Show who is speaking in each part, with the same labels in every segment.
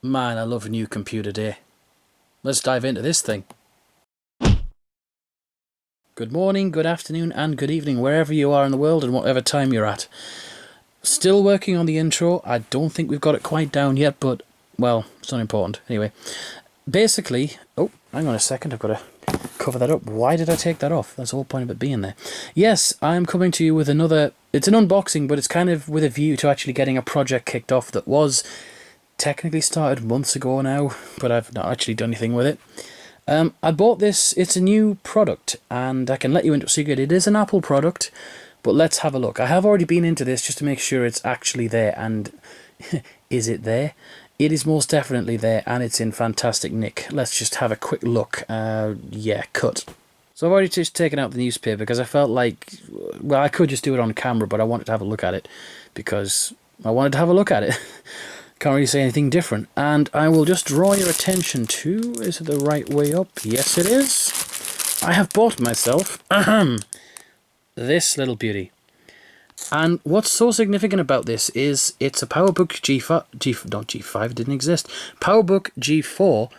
Speaker 1: Man, I love a new computer day. Let's dive into this thing. Good morning, good afternoon, and good evening, wherever you are in the world and whatever time you're at. Still working on the intro. I don't think we've got it quite down yet, but, well, it's not important. Anyway, basically... Oh, hang on a second, I've got to cover that up. Why did I take that off? That's the whole point of it being there. Yes, I'm coming to you with another... It's an unboxing, but it's kind of with a view to actually getting a project kicked off that was technically started months ago now, but I've not actually done anything with it. I bought this. It's a new product, and I can let you into a secret. It is an Apple product, but let's have a look. I have already been into this just to make sure it's actually there, and is it there? It is most definitely there, and it's in fantastic nick. Let's just have a quick look. Yeah, cut. So I've already just taken out the newspaper because I felt like, well, I could just do it on camera, but I wanted to have a look at it because I wanted to have a look at it. Can't really say anything different. And I will just draw your attention to... Is it the right way up? Yes, it is. I have bought myself this little beauty. And what's so significant about this is it's a PowerBook not G5, it didn't exist. PowerBook G4,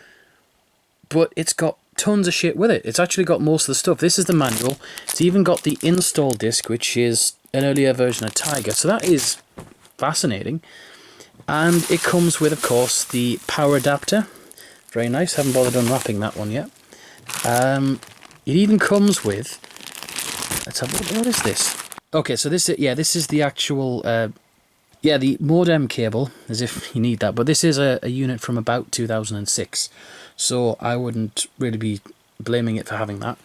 Speaker 1: but it's got tons of shit with it. It's actually got most of the stuff. This is the manual. It's even got the install disc, which is an earlier version of Tiger. So that is fascinating. And it comes with, of course, the power adapter. Very nice. Haven't bothered unwrapping that one yet. It even comes with... Let's have a look. What is this? Okay, so this is the actual... the modem cable, as if you need that. But this is a unit from about 2006. So I wouldn't really be blaming it for having that.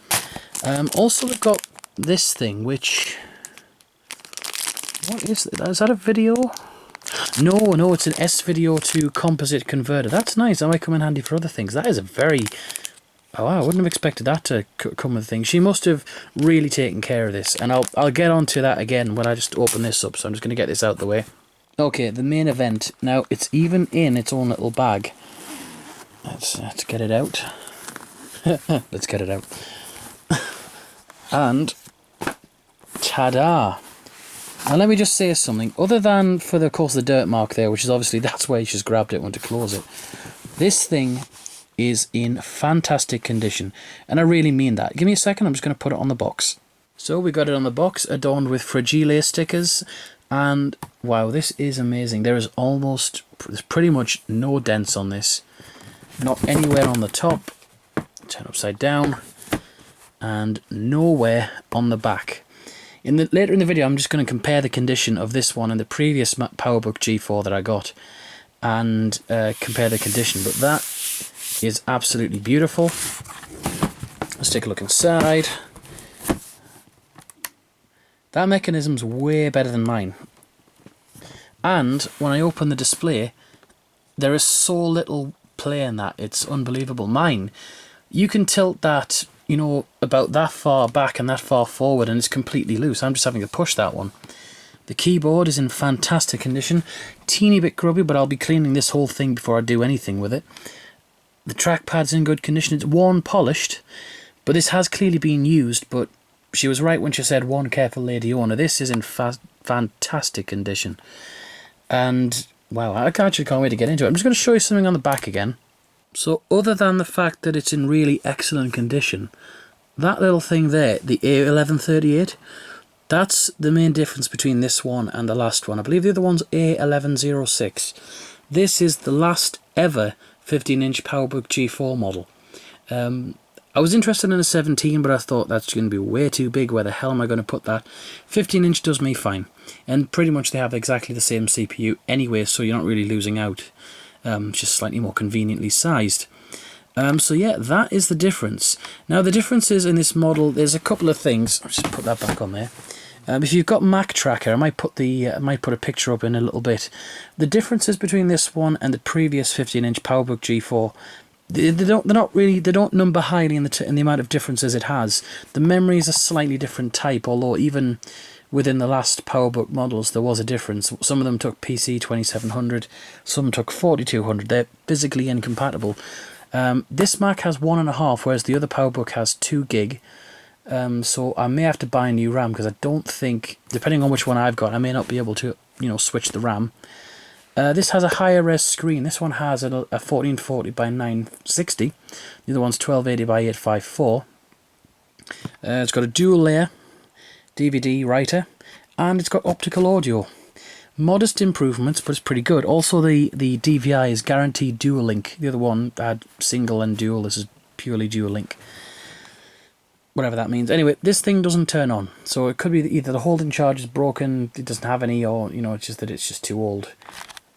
Speaker 1: Also, we've got this thing, which... What is that? Is that a video? No, it's an S-Video to composite converter. That's nice. That might come in handy for other things. That is a very... Oh, wow, I wouldn't have expected that to come with things. She must have really taken care of this. And I'll get onto that again when I just open this up. So I'm just going to get this out of the way. Okay, the main event. Now, it's even in its own little bag. Let's get it out. Let's get it out. And... Ta-da! Now let me just say something. Other than for the, of course, the dirt mark there, which is obviously that's why you just grabbed it when to close it. This thing is in fantastic condition, and I really mean that. Give me a second. I'm just going to put it on the box. So we got it on the box, adorned with Fragile stickers, and wow, this is amazing. There's pretty much no dents on this, not anywhere on the top. Turn upside down, and nowhere on the back. Later in the video, I'm just going to compare the condition of this one and the previous PowerBook G4 that I got, and compare the condition. But that is absolutely beautiful. Let's take a look inside. That mechanism's way better than mine. And when I open the display, there is so little play in that. It's unbelievable. Mine, you can tilt that, you know, about that far back and that far forward, and it's completely loose. I'm just having to push that one. The keyboard is in fantastic condition. Teeny bit grubby, but I'll be cleaning this whole thing before I do anything with it. The trackpad's in good condition. It's worn polished, but this has clearly been used, but she was right when she said one careful lady owner. This is in fantastic condition. And, wow, I actually can't wait to get into it. I'm just going to show you something on the back again. So other than the fact that it's in really excellent condition, that little thing there, the A1138, that's the main difference between this one and the last one. I believe the other one's A1106. This is the last ever 15-inch PowerBook G4 model. I was interested in a 17, but I thought that's going to be way too big. Where the hell am I going to put that? 15-inch does me fine. And pretty much they have exactly the same CPU anyway, so you're not really losing out. Just slightly more conveniently sized. So yeah, that is the difference. Now the differences in this model, there's a couple of things. I'll just put that back on there. If you've got Mac Tracker, I might put a picture up in a little bit. The differences between this one and the previous 15-inch PowerBook G4, they don't number highly in the amount of differences it has. The memory is a slightly different type, although even within the last PowerBook models there was a difference. Some of them took PC 2700, some took 4200. They're physically incompatible. This Mac has 1.5, whereas the other PowerBook has 2 gig. So I may have to buy a new RAM because I don't think, depending on which one I've got, I may not be able to, switch the RAM. This has a higher res screen. This one has a 1440 by 960. The other one's 1280 by 854. It's got a dual layer DVD writer, and it's got optical audio. Modest improvements, but it's pretty good. Also, the DVI is guaranteed dual link. The other one had single and dual. This is purely dual link. Whatever that means. Anyway, this thing doesn't turn on. So it could be that either the holding charge is broken, it doesn't have any, or, you know, it's just that it's just too old.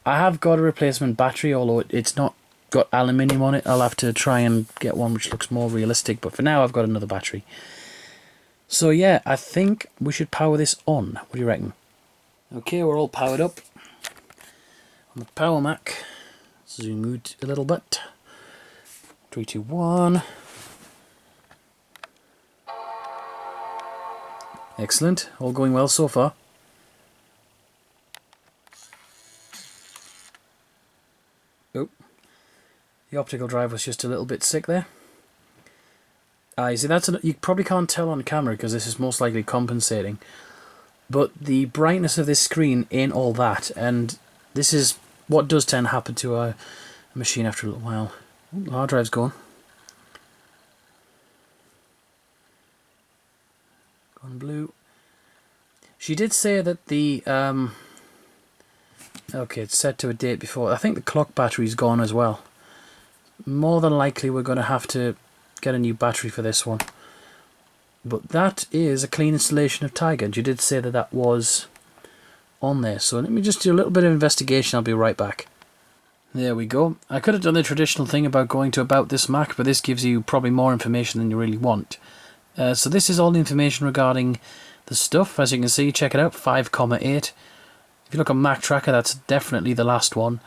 Speaker 1: I have got a replacement battery, although it's not got aluminium on it. I'll have to try and get one which looks more realistic, but for now I've got another battery. So yeah, I think we should power this on. What do you reckon? Okay, we're all powered up on the Power Mac. Zoom out a little bit. 3, 2, 1. Excellent, all going well so far. Oh, the optical drive was just a little bit sick there. You see, you probably can't tell on camera because this is most likely compensating. But the brightness of this screen ain't all that, and this is what does tend to happen to a machine after a little while. Oh, the hard drive's gone. Gone blue. She did say that the okay, it's set to a date before. I think the clock battery's gone as well. More than likely we're going to have to get a new battery for this one. But that is a clean installation of Tiger. You did say that that was on there. So let me just do a little bit of investigation. I'll be right back. There we go. I could have done the traditional thing about going to About This Mac, but this gives you probably more information than you really want. So this is all the information regarding the stuff. As you can see, check it out, 5,8. If you look on Mac Tracker, that's definitely the last one.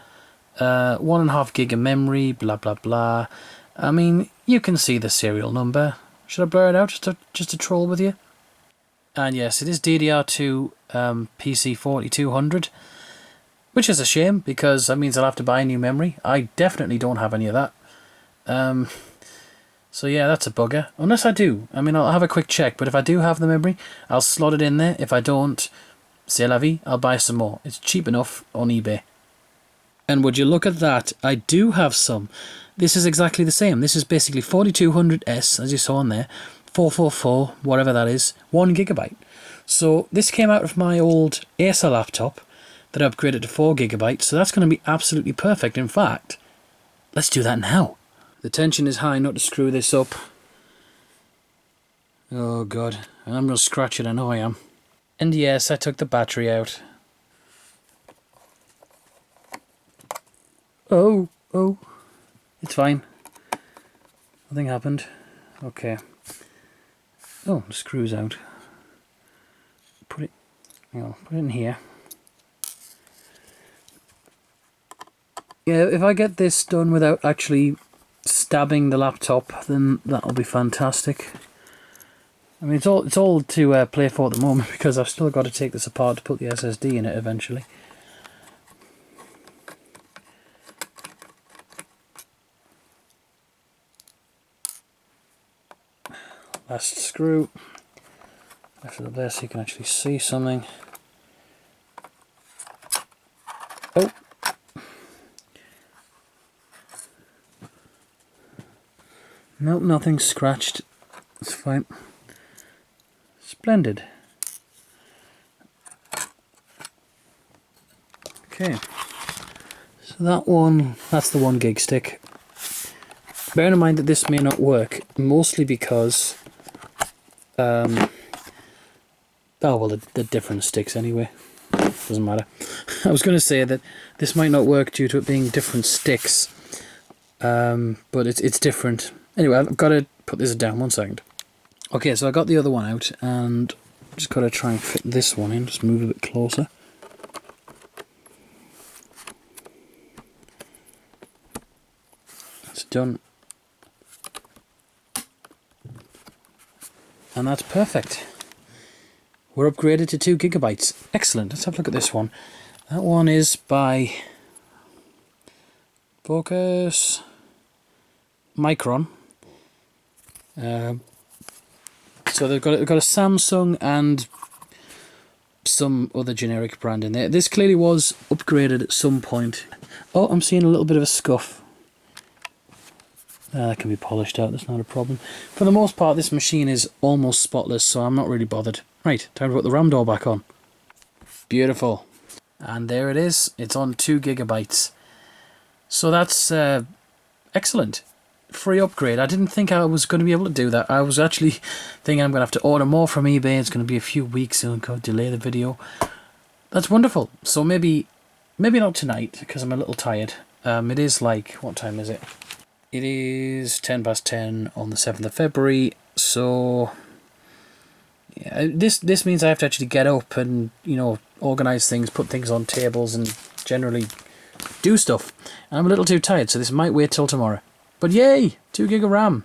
Speaker 1: 1.5 gig of memory, blah blah blah. I mean, you can see the serial number. Should I blur it out just to troll with you? And yes, it is DDR2 PC4200, which is a shame because that means I'll have to buy a new memory. I definitely don't have any of that. So yeah, that's a bugger. Unless I do. I mean, I'll have a quick check, but if I do have the memory, I'll slot it in there. If I don't, c'est la vie, I'll buy some more. It's cheap enough on eBay. And would you look at that, I do have some. This is exactly the same. This is basically 4200S, as you saw on there, 444, whatever that is, 1 gigabyte. So this came out of my old Acer laptop that I upgraded to 4 gigabytes, so that's going to be absolutely perfect. In fact, let's do that now. The tension is high not to screw this up. Oh god, I'm going to scratch it, I know I am. And yes, I took the battery out. Oh, it's fine. Nothing happened. Okay. Oh, the screw's out. Put it in here. Yeah, if I get this done without actually stabbing the laptop, then that'll be fantastic. I mean, it's all to play for at the moment because I've still got to take this apart to put the SSD in it eventually. Last screw. After the there so you can actually see something. Oh! Nope, nothing's scratched. It's fine. Splendid. Okay. So that's the 1 gig stick. Bear in mind that this may not work, mostly because oh well, they're different sticks anyway. Doesn't matter. I was going to say that this might not work due to it being different sticks, but it's different. Anyway, I've got to put this down 1 second. Okay, so I got the other one out, and just got to try and fit this one in. Just move a bit closer. That's done. And that's perfect. We're upgraded to 2 gigabytes. Excellent. Let's have a look at this one. That one is by Focus Micron. So they've got a Samsung and some other generic brand in there. This clearly was upgraded at some point. Oh, I'm seeing a little bit of a scuff. That can be polished out, that's not a problem. For the most part, this machine is almost spotless, so I'm not really bothered. Right, time to put the RAM door back on. Beautiful. And there it is. It's on 2 GB. So that's excellent. Free upgrade. I didn't think I was going to be able to do that. I was actually thinking I'm going to have to order more from eBay. It's going to be a few weeks and I'll delay the video. That's wonderful. So maybe not tonight because I'm a little tired. It is like, what time is it? It is 10 past 10 on the 7th of February. So yeah, this means I have to actually get up and, you know, organise things, put things on tables and generally do stuff. And I'm a little too tired, so this might wait till tomorrow. But yay! 2 gig of RAM.